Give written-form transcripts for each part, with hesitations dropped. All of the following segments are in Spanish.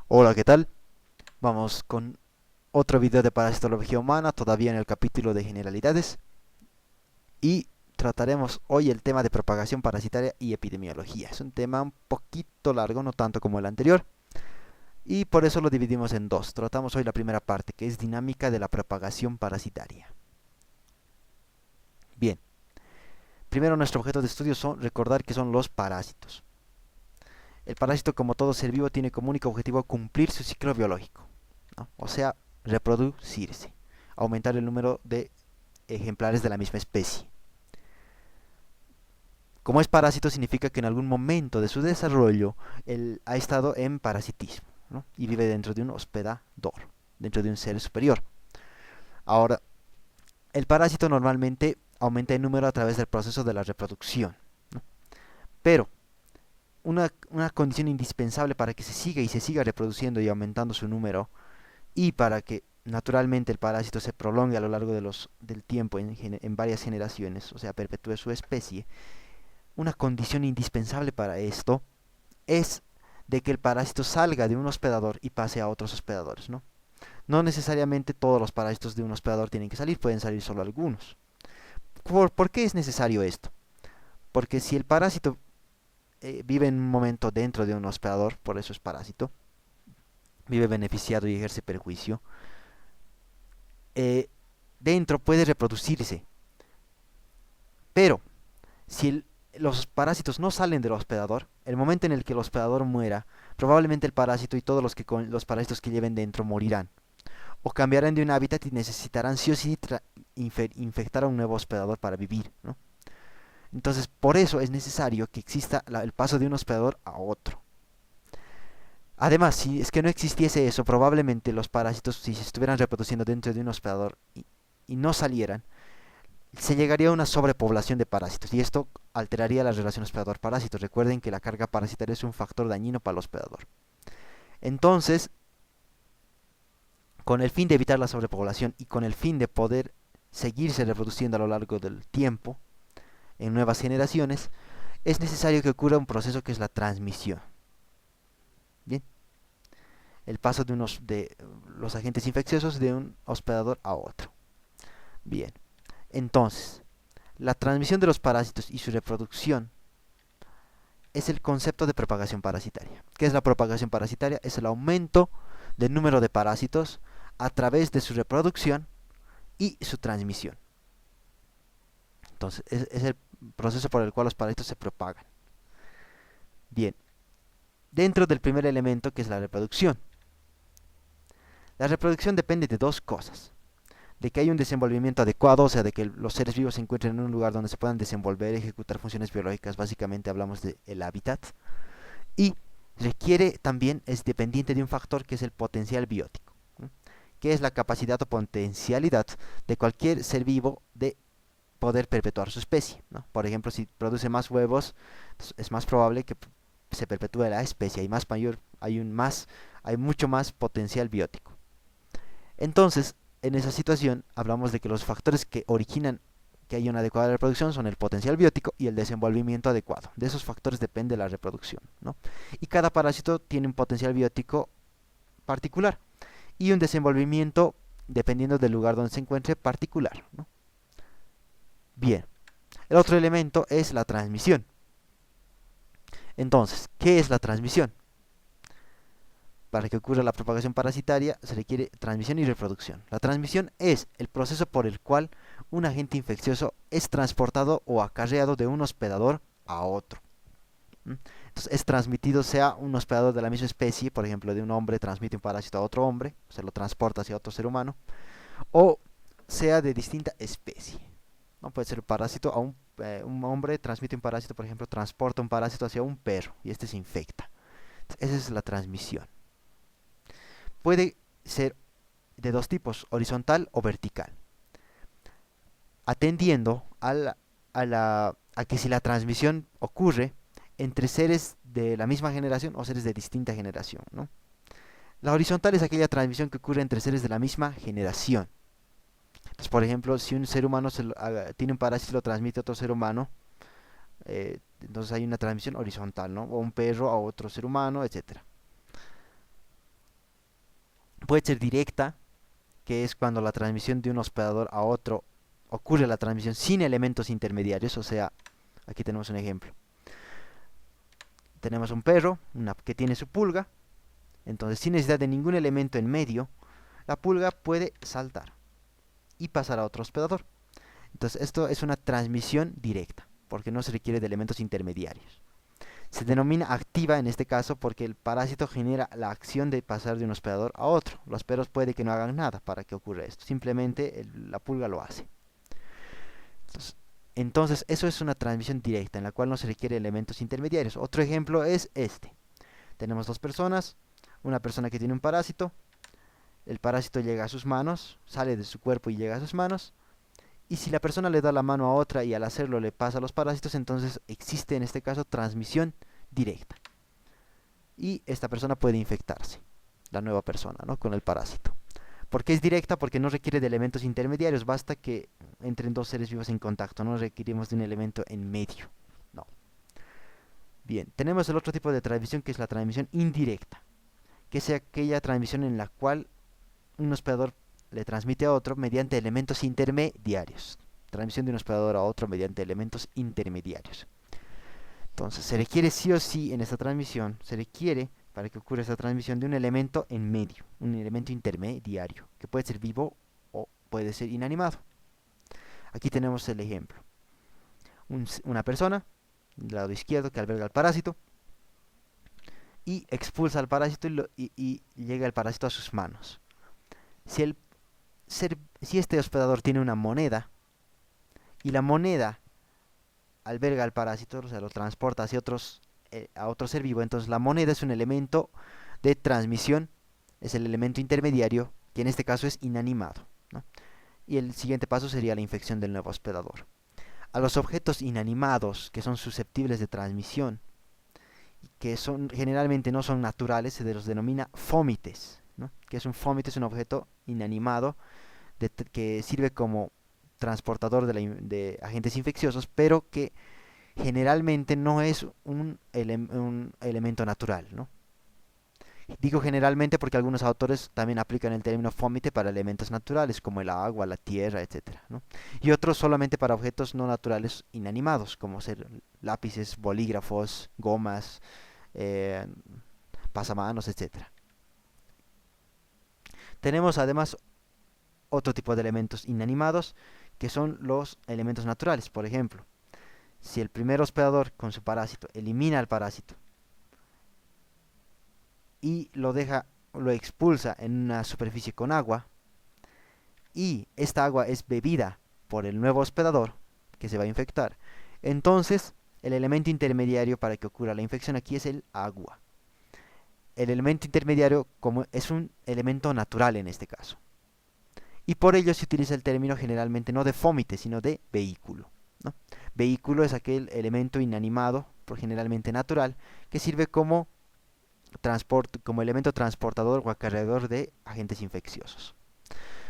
Hola, ¿qué tal? Vamos con otro video de parasitología humana, todavía en el capítulo de generalidades, y trataremos hoy el tema de propagación parasitaria y epidemiología. Es un tema un poquito largo, no tanto como el anterior, y por eso lo dividimos en dos. Tratamos hoy la primera parte, que es dinámica de la propagación parasitaria. Bien, primero nuestro objeto de estudio son recordar que son los parásitos. El parásito, como todo ser vivo, tiene como único objetivo cumplir su ciclo biológico, ¿no? O sea, reproducirse, aumentar el número de ejemplares de la misma especie. Como es parásito, significa que en algún momento de su desarrollo él ha estado en parasitismo, ¿no? Y vive dentro de un hospedador, dentro de un ser superior. Ahora, el parásito normalmente aumenta en número a través del proceso de la reproducción, ¿no? Pero una condición indispensable para que se siga y se siga reproduciendo y aumentando su número, y para que naturalmente el parásito se prolongue a lo largo del tiempo en varias generaciones, o sea, perpetúe su especie, una condición indispensable para esto es de que el parásito salga de un hospedador y pase a otros hospedadores, ¿no? No necesariamente todos los parásitos de un hospedador tienen que salir, pueden salir solo algunos. ¿Por qué es necesario esto? Porque si el parásito vive en un momento dentro de un hospedador, por eso es parásito, vive beneficiado y ejerce perjuicio, eh, dentro puede reproducirse, pero si los parásitos no salen del hospedador, el momento en el que el hospedador muera, probablemente el parásito y todos los parásitos que lleven dentro morirán, o cambiarán de un hábitat y necesitarán sí o sí infectar a un nuevo hospedador para vivir, ¿no? Entonces, por eso es necesario que exista el paso de un hospedador a otro. Además, si es que no existiese eso, probablemente los parásitos, si se estuvieran reproduciendo dentro de un hospedador y no salieran, se llegaría a una sobrepoblación de parásitos y esto alteraría la relación hospedador-parásito. Recuerden que la carga parasitaria es un factor dañino para el hospedador. Entonces, con el fin de evitar la sobrepoblación y con el fin de poder seguirse reproduciendo a lo largo del tiempo en nuevas generaciones, es necesario que ocurra un proceso que es la transmisión. Bien, el paso de los agentes infecciosos de un hospedador a otro. Bien, entonces, la transmisión de los parásitos y su reproducción es el concepto de propagación parasitaria. ¿Qué es la propagación parasitaria? Es el aumento del número de parásitos a través de su reproducción y su transmisión. Entonces, es el proceso por el cual los parásitos se propagan. Bien, dentro del primer elemento que es la reproducción. La reproducción depende de dos cosas. De que haya un desenvolvimiento adecuado, o sea, de que los seres vivos se encuentren en un lugar donde se puedan desenvolver y ejecutar funciones biológicas, básicamente hablamos del hábitat. Y requiere también, es dependiente de un factor que es el potencial biótico, ¿no? Que es la capacidad o potencialidad de cualquier ser vivo de poder perpetuar su especie, ¿no? Por ejemplo, si produce más huevos, es más probable que se perpetúe la especie, hay mucho más potencial biótico. Entonces, en esa situación, hablamos de que los factores que originan que haya una adecuada reproducción son el potencial biótico y el desenvolvimiento adecuado. De esos factores depende la reproducción, ¿no? Y cada parásito tiene un potencial biótico particular y un desenvolvimiento, dependiendo del lugar donde se encuentre, particular, ¿no? Bien, el otro elemento es la transmisión. Entonces, ¿qué es la transmisión? Para que ocurra la propagación parasitaria se requiere transmisión y reproducción. La transmisión es el proceso por el cual un agente infeccioso es transportado o acarreado de un hospedador a otro. Entonces es transmitido sea un hospedador de la misma especie, por ejemplo, de un hombre transmite un parásito a otro hombre, se lo transporta hacia otro ser humano, o sea de distinta especie. ¿No? Puede ser un parásito a un hombre transmite un parásito, por ejemplo, transporta un parásito hacia un perro y este se infecta. Entonces, esa es la transmisión. Puede ser de dos tipos, horizontal o vertical, atendiendo a que si la transmisión ocurre entre seres de la misma generación o seres de distinta generación, ¿no? La horizontal es aquella transmisión que ocurre entre seres de la misma generación. Entonces, por ejemplo, si un ser humano tiene un parásito y lo transmite a otro ser humano, entonces hay una transmisión horizontal, ¿no? O un perro a otro ser humano, etcétera. Puede ser directa, que es cuando la transmisión de un hospedador a otro ocurre la transmisión sin elementos intermediarios. O sea, aquí tenemos un ejemplo. Tenemos un perro que tiene su pulga. Entonces, sin necesidad de ningún elemento en medio, la pulga puede saltar y pasar a otro hospedador. Entonces, esto es una transmisión directa, porque no se requiere de elementos intermediarios. Se denomina activa en este caso porque el parásito genera la acción de pasar de un hospedador a otro. Los perros puede que no hagan nada para que ocurra esto, simplemente la pulga lo hace. Entonces, eso es una transmisión directa en la cual no se requiere elementos intermediarios. Otro ejemplo es este. Tenemos dos personas, una persona que tiene un parásito, el parásito llega a sus manos, sale de su cuerpo y llega a sus manos, y si la persona le da la mano a otra y al hacerlo le pasa a los parásitos, entonces existe en este caso transmisión directa. Y esta persona puede infectarse, la nueva persona, ¿no?, con el parásito. ¿Por qué es directa? Porque no requiere de elementos intermediarios, basta que entren dos seres vivos en contacto, no requerimos de un elemento en medio. No. Bien, tenemos el otro tipo de transmisión que es la transmisión indirecta, que es aquella transmisión en la cual un hospedador le transmite a otro mediante elementos intermediarios. Transmisión de un hospedador a otro mediante elementos intermediarios. Entonces, se requiere sí o sí en esta transmisión, se requiere para que ocurra esta transmisión de un elemento en medio, un elemento intermediario, que puede ser vivo o puede ser inanimado. Aquí tenemos el ejemplo. Una persona, del lado izquierdo, que alberga el parásito, y expulsa al parásito y llega el parásito a sus manos. Si este hospedador tiene una moneda, y la moneda alberga al parásito, o sea, lo transporta hacia a otro ser vivo, entonces la moneda es un elemento de transmisión, es el elemento intermediario, que en este caso es inanimado, ¿no? Y el siguiente paso sería la infección del nuevo hospedador. A los objetos inanimados que son susceptibles de transmisión, que generalmente no son naturales, se los denomina fómites, ¿no? Que es un fómite, es un objeto inanimado que sirve como transportador de agentes infecciosos, pero que generalmente no es un elemento natural, ¿no? Digo generalmente porque algunos autores también aplican el término fómite para elementos naturales como el agua, la tierra, etcétera, ¿no? Y otros solamente para objetos no naturales inanimados, como ser lápices, bolígrafos, gomas, eh, pasamanos, etcétera. Tenemos además otro tipo de elementos inanimados que son los elementos naturales. Por ejemplo, si el primer hospedador con su parásito elimina al parásito y lo expulsa en una superficie con agua, y esta agua es bebida por el nuevo hospedador que se va a infectar, entonces el elemento intermediario para que ocurra la infección aquí es el agua. El elemento intermediario es un elemento natural en este caso. Y por ello se utiliza el término generalmente no de fómite, sino de vehículo, ¿no? Vehículo es aquel elemento inanimado, generalmente natural, que sirve como elemento transportador o acarreador de agentes infecciosos.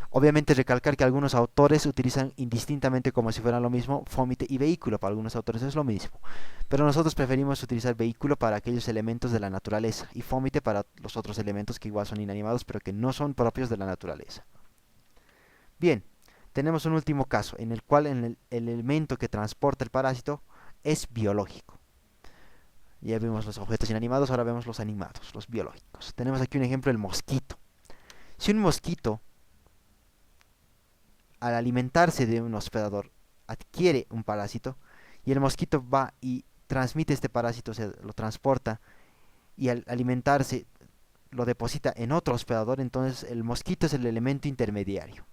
Obviamente recalcar que algunos autores utilizan indistintamente como si fueran lo mismo fómite y vehículo, para algunos autores es lo mismo, pero nosotros preferimos utilizar vehículo para aquellos elementos de la naturaleza y fómite para los otros elementos que igual son inanimados pero que no son propios de la naturaleza. Bien, tenemos un último caso en el cual el elemento que transporta el parásito es biológico. Ya vimos los objetos inanimados, ahora vemos los animados, los biológicos. Tenemos aquí un ejemplo, el mosquito. Si un mosquito, al alimentarse de un hospedador, adquiere un parásito, y el mosquito va y transmite este parásito, o sea, lo transporta, y al alimentarse lo deposita en otro hospedador, entonces el mosquito es el elemento intermediario.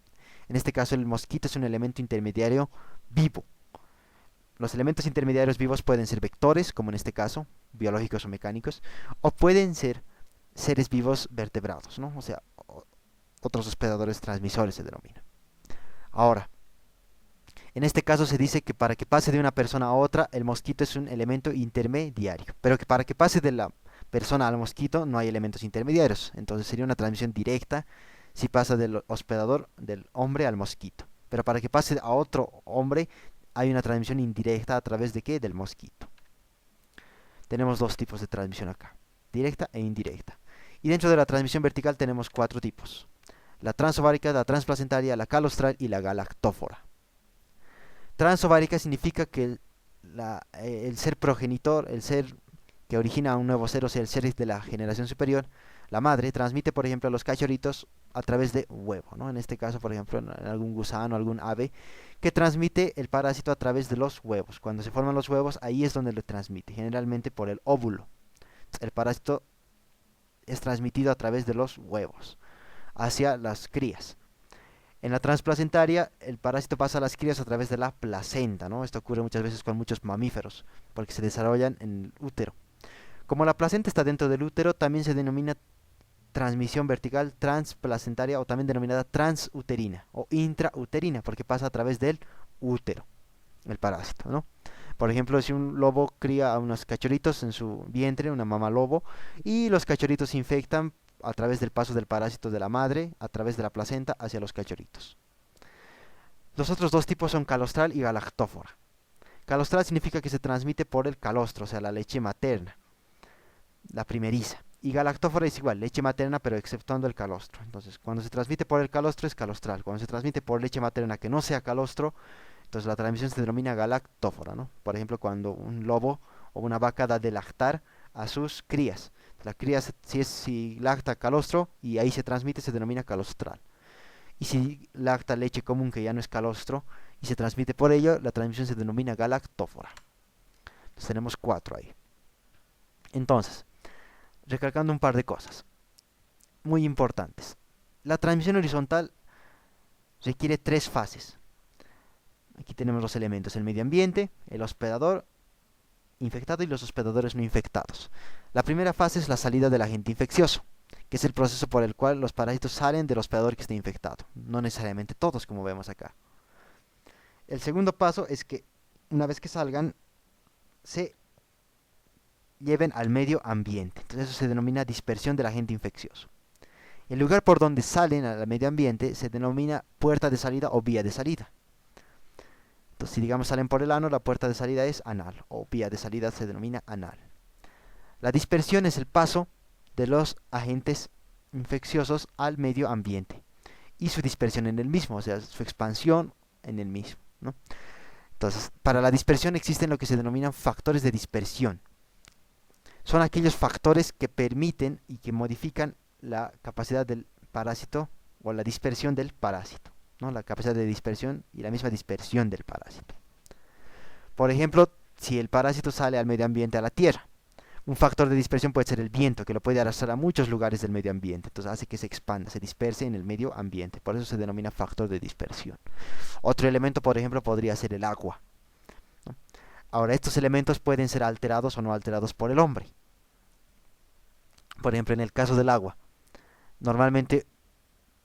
En este caso el mosquito es un elemento intermediario vivo. Los elementos intermediarios vivos pueden ser vectores, como en este caso, biológicos o mecánicos, o pueden ser seres vivos vertebrados, ¿no? O sea, otros hospedadores transmisores se denominan. Ahora, en este caso se dice que para que pase de una persona a otra, el mosquito es un elemento intermediario, pero que para que pase de la persona al mosquito no hay elementos intermediarios, entonces sería una transmisión directa si pasa del hospedador, del hombre al mosquito. Pero para que pase a otro hombre hay una transmisión indirecta a través de ¿qué? Del mosquito. Tenemos dos tipos de transmisión acá, directa e indirecta. Y dentro de la transmisión vertical tenemos 4 tipos: la transovárica, la transplacentaria, la calostral y la galactófora. Transovárica significa que el ser progenitor, el ser que origina un nuevo ser, o sea, el ser de la generación superior, la madre, transmite, por ejemplo, a los cachorritos a través de huevo, ¿no? En este caso, por ejemplo, en algún gusano, algún ave, que transmite el parásito a través de los huevos. Cuando se forman los huevos, ahí es donde lo transmite, generalmente por el óvulo. El parásito es transmitido a través de los huevos hacia las crías. En la transplacentaria, el parásito pasa a las crías a través de la placenta, ¿no? Esto ocurre muchas veces con muchos mamíferos, porque se desarrollan en el útero. Como la placenta está dentro del útero, también se denomina transmisión vertical transplacentaria, o también denominada transuterina o intrauterina, porque pasa a través del útero, el parásito, ¿no? Por ejemplo, si un lobo cría a unos cachorritos en su vientre, una mamá lobo, y los cachorritos se infectan a través del paso del parásito de la madre, a través de la placenta, hacia los cachorritos. Los otros dos tipos son calostral y galactófora. Calostral significa que se transmite por el calostro, o sea, la leche materna, la primeriza. Y galactófora es igual, leche materna, pero exceptuando el calostro. Entonces, cuando se transmite por el calostro es calostral. Cuando se transmite por leche materna que no sea calostro, entonces la transmisión se denomina galactófora, ¿no? Por ejemplo, cuando un lobo o una vaca da de lactar a sus crías. La cría, si lacta calostro y ahí se transmite, se denomina calostral. Y si lacta leche común, que ya no es calostro, y se transmite por ello, la transmisión se denomina galactófora. Entonces tenemos 4 ahí. Entonces, recalcando un par de cosas muy importantes. La transmisión horizontal requiere 3 fases. Aquí tenemos los elementos: el medio ambiente, el hospedador infectado y los hospedadores no infectados. La primera fase es la salida del agente infeccioso, que es el proceso por el cual los parásitos salen del hospedador que esté infectado. No necesariamente todos, como vemos acá. El segundo paso es que una vez que salgan, se lleven al medio ambiente. Entonces eso se denomina dispersión del agente infeccioso. El lugar por donde salen al medio ambiente se denomina puerta de salida o vía de salida. Entonces, si digamos salen por el ano, la puerta de salida es anal, o vía de salida se denomina anal. La dispersión es el paso de los agentes infecciosos al medio ambiente y su dispersión en el mismo, o sea, su expansión en el mismo, ¿no? Entonces, para la dispersión existen lo que se denominan factores de dispersión. Son aquellos factores que permiten y que modifican la capacidad del parásito o la dispersión del parásito, ¿no? La capacidad de dispersión y la misma dispersión del parásito. Por ejemplo, si el parásito sale al medio ambiente, a la tierra, un factor de dispersión puede ser el viento, que lo puede arrastrar a muchos lugares del medio ambiente. Entonces hace que se expanda, se disperse en el medio ambiente. Por eso se denomina factor de dispersión. Otro elemento, por ejemplo, podría ser el agua, ¿no? Ahora, estos elementos pueden ser alterados o no alterados por el hombre. Por ejemplo, en el caso del agua, normalmente,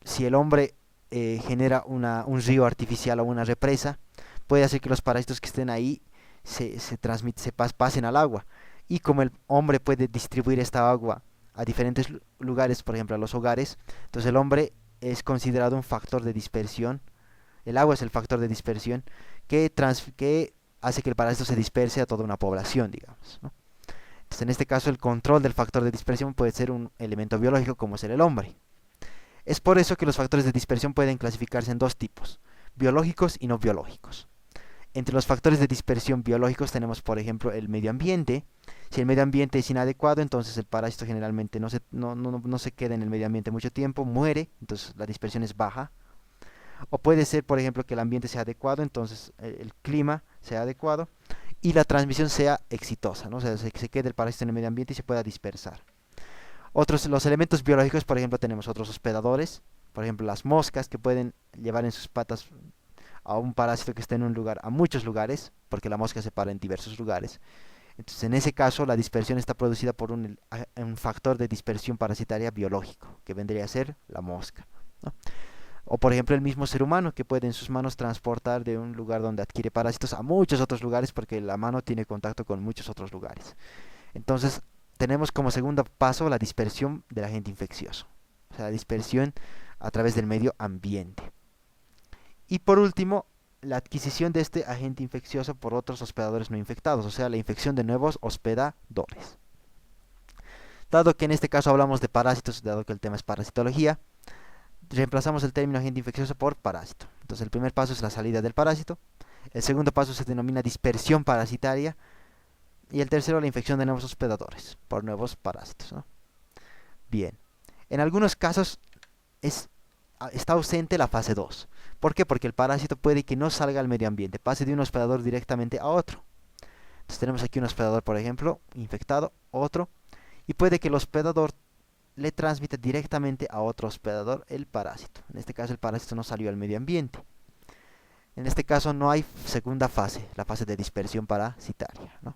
si el hombre genera un río artificial o una represa, puede hacer que los parásitos que estén ahí se pasen al agua. Y como el hombre puede distribuir esta agua a diferentes lugares, por ejemplo a los hogares, entonces el hombre es considerado un factor de dispersión. El agua es el factor de dispersión que hace que el parásito se disperse a toda una población, digamos, ¿no? Entonces, en este caso, el control del factor de dispersión puede ser un elemento biológico, como ser el hombre. Es por eso que los factores de dispersión pueden clasificarse en 2 tipos: biológicos y no biológicos. Entre los factores de dispersión biológicos tenemos, por ejemplo, el medio ambiente. Si el medio ambiente es inadecuado, entonces el parásito generalmente no se queda en el medio ambiente mucho tiempo, muere, entonces la dispersión es baja. O puede ser, por ejemplo, que el ambiente sea adecuado, entonces el clima sea adecuado y la transmisión sea exitosa, ¿no? O sea, que se quede el parásito en el medio ambiente y se pueda dispersar. Los elementos biológicos, por ejemplo, tenemos otros hospedadores, por ejemplo, las moscas, que pueden llevar en sus patas a un parásito que esté en un lugar, a muchos lugares, porque la mosca se para en diversos lugares. Entonces, en ese caso, la dispersión está producida por un factor de dispersión parasitaria biológico, que vendría a ser la mosca, ¿no? O por ejemplo el mismo ser humano, que puede en sus manos transportar de un lugar donde adquiere parásitos a muchos otros lugares, porque la mano tiene contacto con muchos otros lugares. Entonces tenemos como segundo paso la dispersión del agente infeccioso, o sea, la dispersión a través del medio ambiente. Y por último, la adquisición de este agente infeccioso por otros hospedadores no infectados, o sea, la infección de nuevos hospedadores. Dado que en este caso hablamos de parásitos, dado que el tema es parasitología, reemplazamos el término agente infeccioso por parásito. Entonces el primer paso es la salida del parásito, el segundo paso se denomina dispersión parasitaria y el tercero la infección de nuevos hospedadores por nuevos parásitos, ¿no? Bien, en algunos casos está ausente la fase 2. ¿Por qué? Porque el parásito puede que no salga al medio ambiente, pase de un hospedador directamente a otro. Entonces tenemos aquí un hospedador, por ejemplo, infectado, otro, y puede que el hospedador le transmite directamente a otro hospedador el parásito. En este caso el parásito no salió al medio ambiente. En este caso no hay segunda fase, la fase de dispersión parasitaria, ¿no?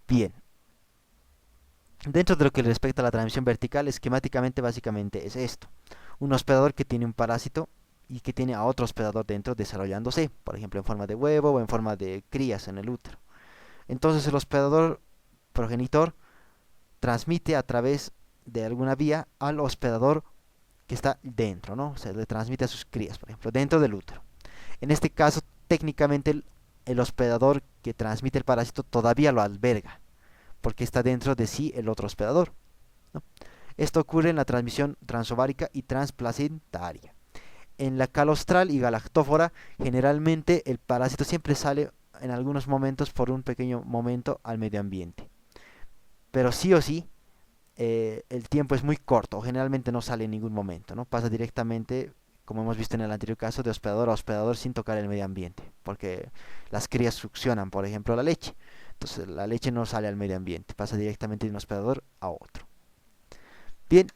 Bien. Dentro de lo que respecta a la transmisión vertical, esquemáticamente básicamente es esto. Un hospedador que tiene un parásito y que tiene a otro hospedador dentro desarrollándose, por ejemplo en forma de huevo o en forma de crías en el útero. Entonces el hospedador progenitor transmite a través de alguna vía al hospedador que está dentro, ¿no? O sea, le transmite a sus crías, por ejemplo, dentro del útero. En este caso, técnicamente el hospedador que transmite el parásito todavía lo alberga, porque está dentro de sí el otro hospedador, ¿no? Esto ocurre en la transmisión transovárica y transplacentaria. En la calostral y galactófora, generalmente el parásito siempre sale en algunos momentos por un pequeño momento al medio ambiente. Pero sí o sí, el tiempo es muy corto, generalmente no sale en ningún momento, ¿no? Pasa directamente, como hemos visto en el anterior caso, de hospedador a hospedador sin tocar el medio ambiente, porque las crías succionan, por ejemplo, la leche. Entonces la leche no sale al medio ambiente, pasa directamente de un hospedador a otro. Bien,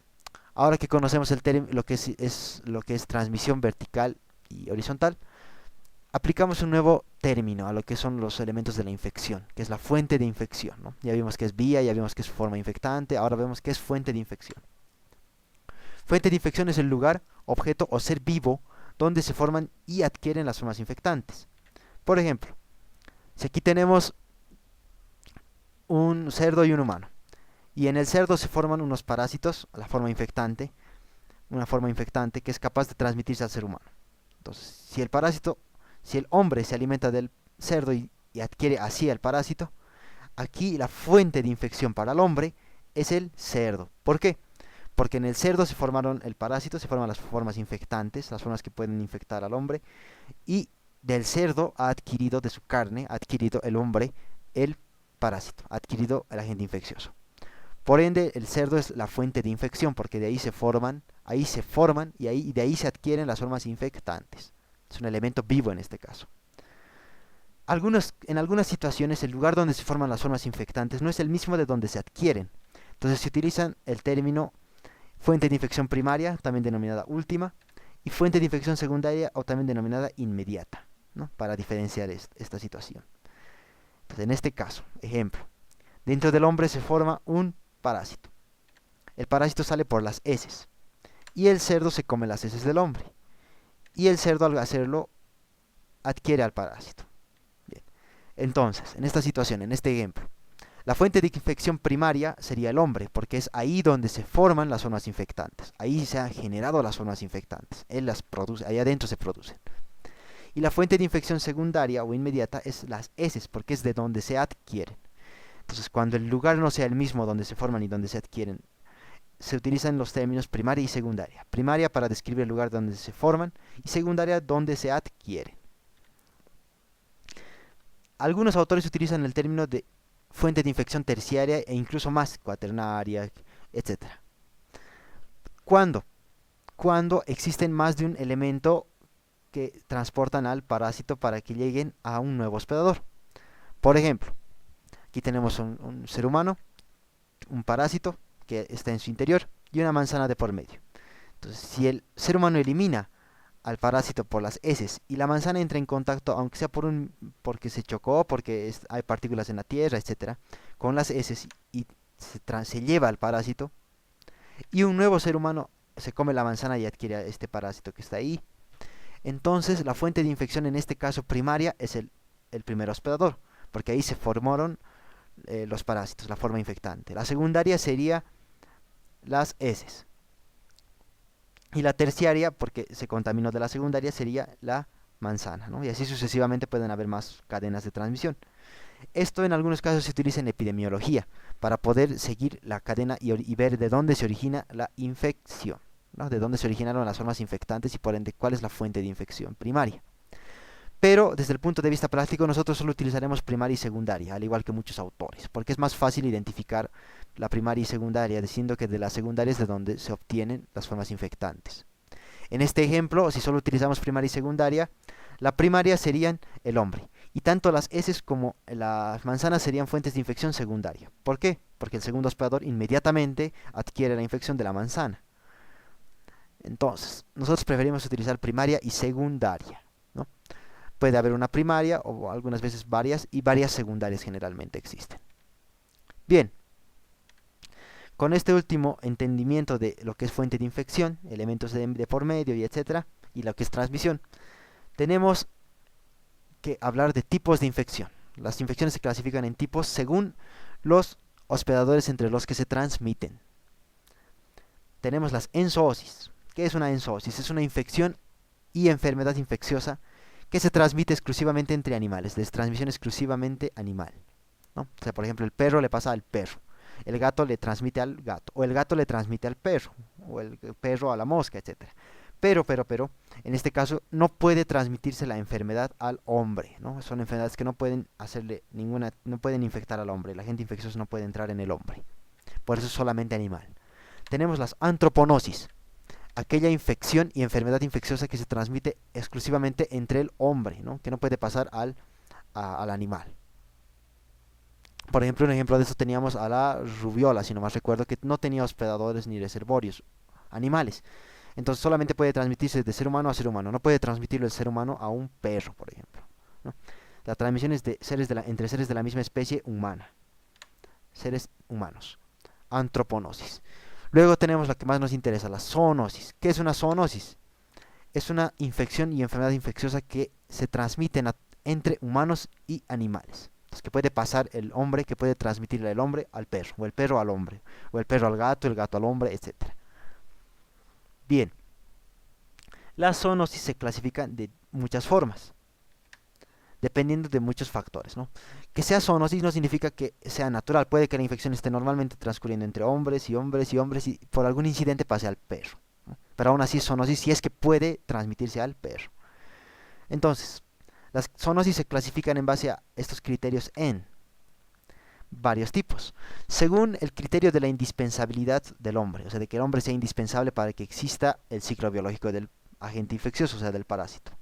ahora que conocemos lo que es transmisión vertical y horizontal, aplicamos un nuevo término a lo que son los elementos de la infección, que es la fuente de infección, ¿no? Ya vimos que es vía, ya vimos que es forma infectante, ahora vemos que es fuente de infección. Fuente de infección es el lugar, objeto o ser vivo donde se forman y adquieren las formas infectantes. Por ejemplo, si aquí tenemos un cerdo y un humano, y en el cerdo se forman unos parásitos, la forma infectante, una forma infectante que es capaz de transmitirse al ser humano. Entonces, si el hombre se alimenta del cerdo y adquiere así el parásito, aquí la fuente de infección para el hombre es el cerdo. ¿Por qué? Porque en el cerdo se formaron el parásito, se forman las formas infectantes, las formas que pueden infectar al hombre, y del cerdo ha adquirido, de su carne, ha adquirido el hombre el parásito, ha adquirido el agente infeccioso. Por ende, el cerdo es la fuente de infección, porque de ahí se forman y de ahí se adquieren las formas infectantes. Es un elemento vivo en este caso. En algunas situaciones, el lugar donde se forman las formas infectantes no es el mismo de donde se adquieren. Entonces se utilizan el término fuente de infección primaria, también denominada última, y fuente de infección secundaria o también denominada inmediata, ¿no? Para diferenciar esta situación. Entonces, en este caso, ejemplo, dentro del hombre se forma un parásito. El parásito sale por las heces y el cerdo se come las heces del hombre. Y el cerdo al hacerlo adquiere al parásito. Bien. Entonces, en esta situación, en este ejemplo, la fuente de infección primaria sería el hombre, porque es ahí donde se forman las formas infectantes. Ahí se han generado las formas infectantes. Él las produce, ahí adentro se producen. Y la fuente de infección secundaria o inmediata es las heces, porque es de donde se adquieren. Entonces, cuando el lugar no sea el mismo donde se forman y donde se adquieren, se utilizan los términos primaria y secundaria. Primaria para describir el lugar donde se forman y secundaria donde se adquieren. Algunos autores utilizan el término de fuente de infección terciaria e incluso más, cuaternaria, etc. ¿Cuándo? Cuando existen más de un elemento que transportan al parásito para que lleguen a un nuevo hospedador. Por ejemplo, aquí tenemos un ser humano, un parásito que está en su interior y una manzana de por medio. Entonces, si el ser humano elimina al parásito por las heces y la manzana entra en contacto, aunque sea porque se chocó, porque hay partículas en la tierra, etcétera, con las heces y se lleva al parásito, y un nuevo ser humano se come la manzana y adquiere este parásito que está ahí, entonces la fuente de infección en este caso primaria es el primer hospedador, porque ahí se formaron los parásitos, la forma infectante. La secundaria sería las heces. Y la terciaria, porque se contaminó de la secundaria, sería la manzana, ¿no? Y así sucesivamente pueden haber más cadenas de transmisión. Esto en algunos casos se utiliza en epidemiología para poder seguir la cadena y ver de dónde se origina la infección, ¿no? De dónde se originaron las formas infectantes y por ende cuál es la fuente de infección primaria. Pero desde el punto de vista práctico nosotros solo utilizaremos primaria y secundaria, al igual que muchos autores, porque es más fácil identificar la primaria y secundaria, diciendo que de la secundaria es de donde se obtienen las formas infectantes. En este ejemplo, si solo utilizamos primaria y secundaria, la primaria serían el hombre, y tanto las heces como las manzanas serían fuentes de infección secundaria. ¿Por qué? Porque el segundo hospedador inmediatamente adquiere la infección de la manzana. Entonces, nosotros preferimos utilizar primaria y secundaria, ¿no? Puede haber una primaria o algunas veces varias y varias secundarias generalmente existen. Bien, con este último entendimiento de lo que es fuente de infección, elementos de por medio y etcétera, y lo que es transmisión, tenemos que hablar de tipos de infección. Las infecciones se clasifican en tipos según los hospedadores entre los que se transmiten. Tenemos las enzoosis. ¿Qué es una enzoosis? Es una infección y enfermedad infecciosa que se transmite exclusivamente entre animales, de transmisión exclusivamente animal, ¿no? O sea, por ejemplo, el perro le pasa al perro, el gato le transmite al gato, o el gato le transmite al perro, o el perro a la mosca, etcétera. Pero, en este caso no puede transmitirse la enfermedad al hombre, ¿no? Son enfermedades que no pueden hacerle ninguna, no pueden infectar al hombre, el agente infeccioso no puede entrar en el hombre, por eso es solamente animal. Tenemos las antroponosis, aquella infección y enfermedad infecciosa que se transmite exclusivamente entre el hombre, ¿no? Que no puede pasar al animal. Por ejemplo, un ejemplo de esto teníamos a la rubiola, si no más recuerdo, que no tenía hospedadores ni reservorios animales. Entonces solamente puede transmitirse de ser humano a ser humano, no puede transmitirlo el ser humano a un perro, por ejemplo, ¿no? La transmisión es de seres entre seres de la misma especie humana, seres humanos, antroponosis. Luego tenemos la que más nos interesa, la zoonosis. ¿Qué es una zoonosis? Es una infección y enfermedad infecciosa que se transmiten entre humanos y animales. Entonces, que puede pasar el hombre, que puede transmitirle el hombre al perro, o el perro al hombre, o el perro al gato, el gato al hombre, etc. Bien, las zoonosis se clasifican de muchas formas, dependiendo de muchos factores, ¿no? Que sea zoonosis no significa que sea natural. Puede que la infección esté normalmente transcurriendo entre hombres y hombres y hombres y por algún incidente pase al perro, ¿no? Pero aún así es zoonosis si es que puede transmitirse al perro. Entonces, las zoonosis se clasifican en base a estos criterios en varios tipos. Según el criterio de la indispensabilidad del hombre, o sea, de que el hombre sea indispensable para que exista el ciclo biológico del agente infeccioso, o sea, del parásito.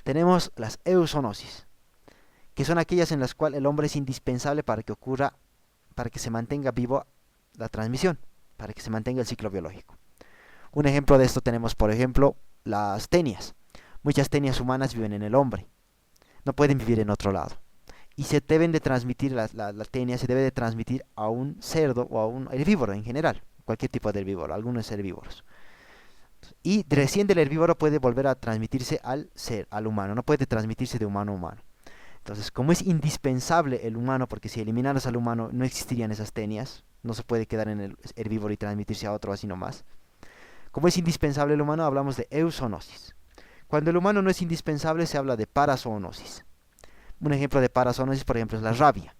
Tenemos las euzoonosis, que son aquellas en las cuales el hombre es indispensable para que ocurra, para que se mantenga vivo la transmisión, para que se mantenga el ciclo biológico. Un ejemplo de esto tenemos, por ejemplo, las tenias. Muchas tenias humanas viven en el hombre, no pueden vivir en otro lado. Y se deben de transmitir, la tenia se debe de transmitir a un cerdo o a un herbívoro en general, cualquier tipo de herbívoro, algunos herbívoros. Y recién del herbívoro puede volver a transmitirse al humano, no puede transmitirse de humano a humano. Entonces, como es indispensable el humano, porque si eliminaras al humano no existirían esas tenias, no se puede quedar en el herbívoro y transmitirse a otro así nomás. Como es indispensable el humano, hablamos de euzoonosis. Cuando el humano no es indispensable, se habla de parazoonosis. Un ejemplo de parazoonosis, por ejemplo, es la rabia.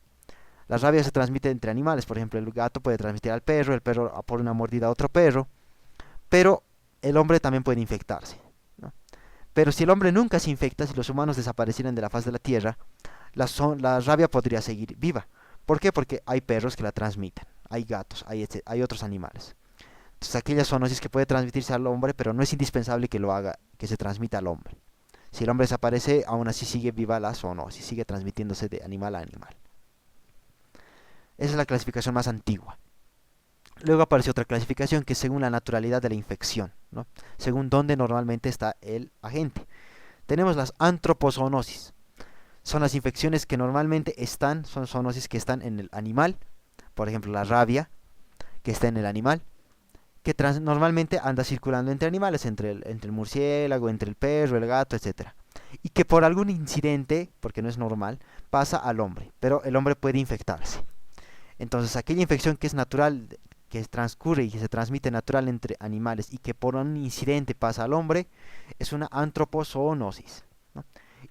La rabia se transmite entre animales, por ejemplo, el gato puede transmitir al perro, el perro por una mordida a otro perro, pero el hombre también puede infectarse, ¿no? Pero si el hombre nunca se infecta, si los humanos desaparecieran de la faz de la tierra, la rabia podría seguir viva. ¿Por qué? Porque hay perros que la transmiten, hay gatos, hay otros animales. Entonces aquella zoonosis que puede transmitirse al hombre, pero no es indispensable que lo haga, que se transmita al hombre. Si el hombre desaparece, aún así sigue viva la zoonosis, sigue transmitiéndose de animal a animal. Esa es la clasificación más antigua. Luego apareció otra clasificación que es según la naturalidad de la infección, ¿no? Según dónde normalmente está el agente. Tenemos las antropozoonosis. Son las infecciones que normalmente son zoonosis que están en el animal. Por ejemplo, la rabia, que está en el animal, que normalmente anda circulando entre animales, entre el murciélago, entre el perro, el gato, etc. Y que por algún incidente, porque no es normal, pasa al hombre, pero el hombre puede infectarse. Entonces, aquella infección que es natural, que transcurre y que se transmite natural entre animales y que por un incidente pasa al hombre, es una antropozoonosis, ¿no?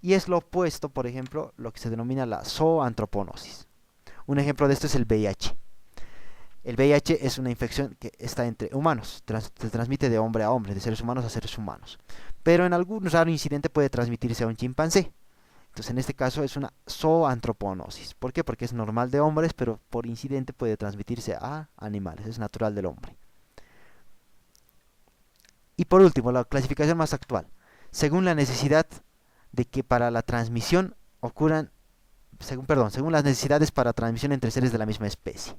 Y es lo opuesto, por ejemplo, lo que se denomina la zoantroponosis. Un ejemplo de esto es el VIH. El VIH es una infección que está entre humanos, se transmite de hombre a hombre, de seres humanos a seres humanos. Pero en algún raro incidente puede transmitirse a un chimpancé. Entonces en este caso es una zoantroponosis. ¿Por qué? Porque es normal de hombres, pero por incidente puede transmitirse a animales, es natural del hombre. Y por último, la clasificación más actual. Según la necesidad de que para la transmisión ocurran, según las necesidades para transmisión entre seres de la misma especie.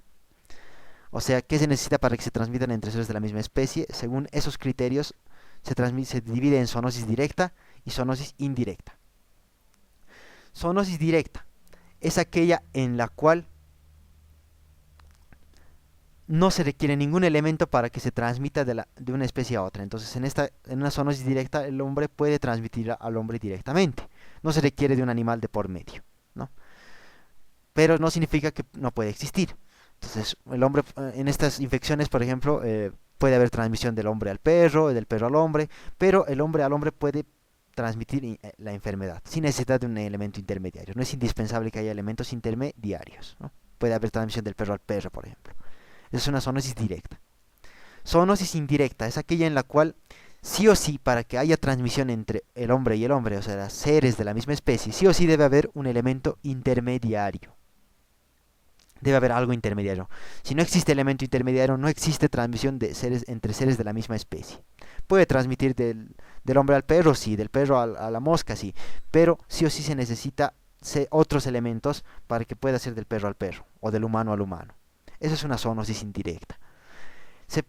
O sea, ¿qué se necesita para que se transmitan entre seres de la misma especie? Según esos criterios, se divide en zoonosis directa y zoonosis indirecta. Zoonosis directa es aquella en la cual no se requiere ningún elemento para que se transmita de una especie a otra. Entonces, en una zoonosis directa, el hombre puede transmitir al hombre directamente. No se requiere de un animal de por medio, ¿no? Pero no significa que no puede existir. Entonces, el hombre, en estas infecciones, por ejemplo, puede haber transmisión del hombre al perro, del perro al hombre, pero el hombre al hombre puede transmitir la enfermedad sin necesidad de un elemento intermediario. No es indispensable que haya elementos intermediarios, ¿no? Puede haber transmisión del perro al perro, por ejemplo. Esa es una zoonosis directa. Zoonosis indirecta es aquella en la cual sí o sí, para que haya transmisión entre el hombre y el hombre, o sea, seres de la misma especie, sí o sí debe haber un elemento intermediario. Debe haber algo intermediario. Si no existe elemento intermediario, no existe transmisión de seres entre seres de la misma especie. Puede transmitir del hombre al perro, sí, del perro a la mosca, sí, pero sí o sí se necesita otros elementos para que pueda ser del perro al perro o del humano al humano. Eso es una zoonosis indirecta. Se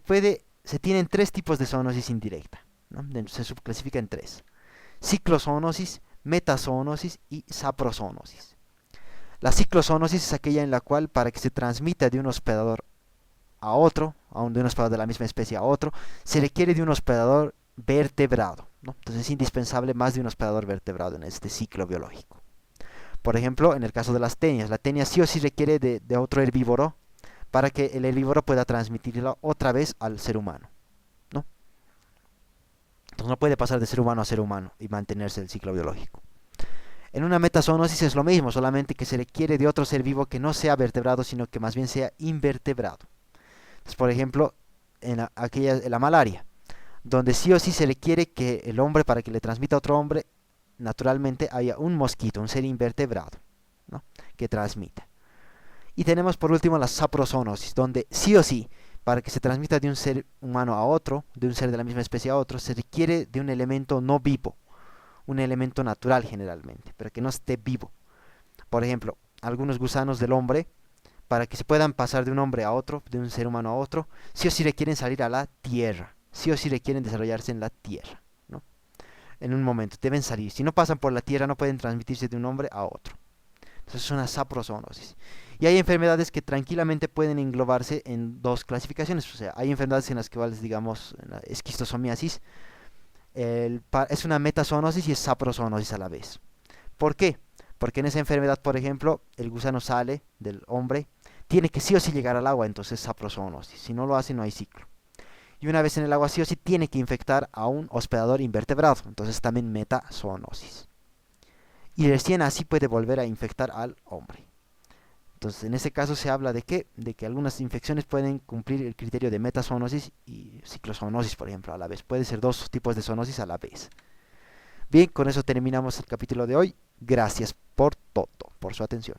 tienen tres tipos de zoonosis indirecta, ¿no? Se subclasifica en tres: ciclozoonosis, metazoonosis y saprozoonosis. La ciclozoonosis es aquella en la cual, para que se transmita de un hospedador a otro, de un hospedador de la misma especie a otro, se requiere de un hospedador vertebrado, ¿no? Entonces es indispensable más de un hospedador vertebrado en este ciclo biológico. Por ejemplo, en el caso de las tenias, la tenia sí o sí requiere de otro herbívoro para que el herbívoro pueda transmitirla otra vez al ser humano, ¿no? Entonces no puede pasar de ser humano a ser humano y mantenerse el ciclo biológico. En una metazoonosis es lo mismo, solamente que se requiere de otro ser vivo que no sea vertebrado, sino que más bien sea invertebrado. Entonces, por ejemplo, en la malaria, donde sí o sí se requiere que el hombre, para que le transmita a otro hombre, naturalmente haya un mosquito, un ser invertebrado, ¿no?, que transmita. Y tenemos por último la saprozoonosis, donde sí o sí, para que se transmita de un ser humano a otro, de un ser de la misma especie a otro, se requiere de un elemento no vivo, un elemento natural generalmente, pero que no esté vivo. Por ejemplo, algunos gusanos del hombre, para que se puedan pasar de un hombre a otro, de un ser humano a otro, sí o sí requieren salir a la tierra, sí o sí requieren desarrollarse en la tierra, ¿no? En un momento, deben salir. Si no pasan por la tierra, no pueden transmitirse de un hombre a otro. Entonces es una saprozoonosis. Y hay enfermedades que tranquilamente pueden englobarse en dos clasificaciones. O sea, hay enfermedades en las que, digamos, la esquistosomiasis, es una metazoonosis y es saprozoonosis a la vez. ¿Por qué? Porque en esa enfermedad, por ejemplo, el gusano sale del hombre, tiene que sí o sí llegar al agua, entonces es saprozoonosis. Si no lo hace, no hay ciclo. Y una vez en el agua, sí o sí tiene que infectar a un hospedador invertebrado, entonces también metazoonosis. Y recién así puede volver a infectar al hombre. Entonces, en ese caso se habla de qué, de que algunas infecciones pueden cumplir el criterio de metazoonosis y ciclozoonosis, por ejemplo, a la vez. Puede ser dos tipos de zoonosis a la vez. Bien, con eso terminamos el capítulo de hoy. Gracias por todo, por su atención.